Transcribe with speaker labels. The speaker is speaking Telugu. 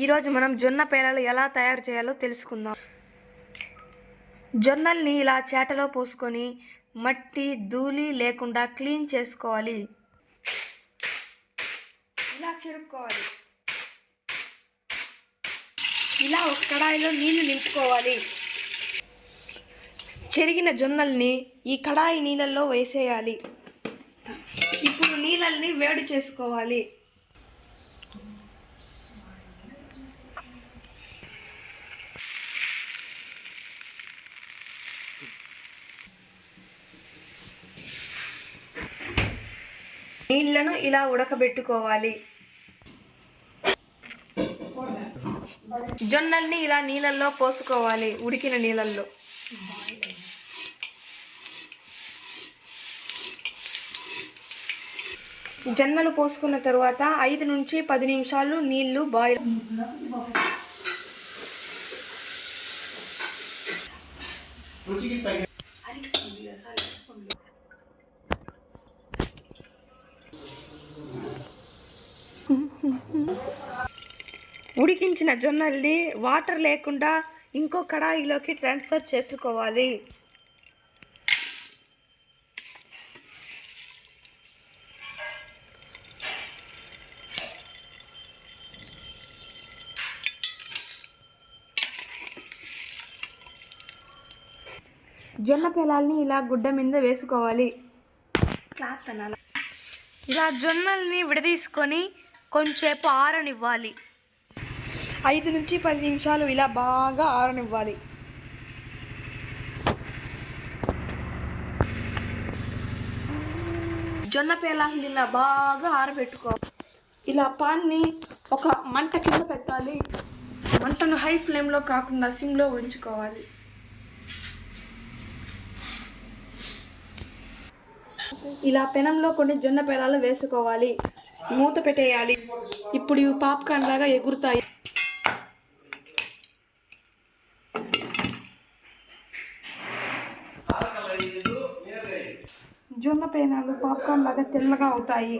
Speaker 1: ఈరోజు మనం జొన్న పేలాలు ఎలా తయారు చేయాలో తెలుసుకుందాం. జొన్నల్ని ఇలా చేటలో పోసుకొని మట్టి ధూళి లేకుండా క్లీన్ చేసుకోవాలి. ఇలా చెరుక్కోవాలి. ఇలా ఒక కడాయిలో నీళ్లు నింపుకోవాలి. చెరిగిన జొన్నల్ని ఈ కడాయి నీళ్ళల్లో వేసేయాలి. ఇప్పుడు నీళ్ళని వేడి చేసుకోవాలి. నీళ్లను ఇలా ఉడకబెట్టుకోవాలి. జొన్నల్ని ఇలా నీళ్ళల్లో పోసుకోవాలి. ఉడికిన నీళ్ళల్లో జొన్నలు పోసుకున్న తర్వాత 5 నుంచి 10 నిమిషాలు నీళ్లు బాయిల్. ఉడికించిన జొన్నల్ని వాటర్ లేకుండా ఇంకో కడాయిలోకి ట్రాన్స్ఫర్ చేసుకోవాలి. జొన్న పేలాల్ని ఇలా గుడ్డ మీద వేసుకోవాలి. ఇలా జొన్నల్ని విడదీసుకొని కొంచెంసేపు ఆరనివ్వాలి. 5 నుంచి 10 నిమిషాలు ఇలా బాగా ఆరనివ్వాలి. జొన్న పేలాల్ని ఇలా బాగా ఆరబెట్టుకోవాలి. ఇలా పాన్ని ఒక మంట కింద పెట్టాలి. మంటను హై ఫ్లేమ్లో కాకుండా సిమ్లో ఉంచుకోవాలి. ఇలా పెనంలో కొన్ని జొన్న పేలాలు వేసుకోవాలి. మూత పెట్టేయాలి. ఇప్పుడు ఇవి పాప్కార్న్ లాగా ఎగురుతాయి. జొన్న పేలాలు పాప్కార్న్ లాగా తెల్లగా అవుతాయి.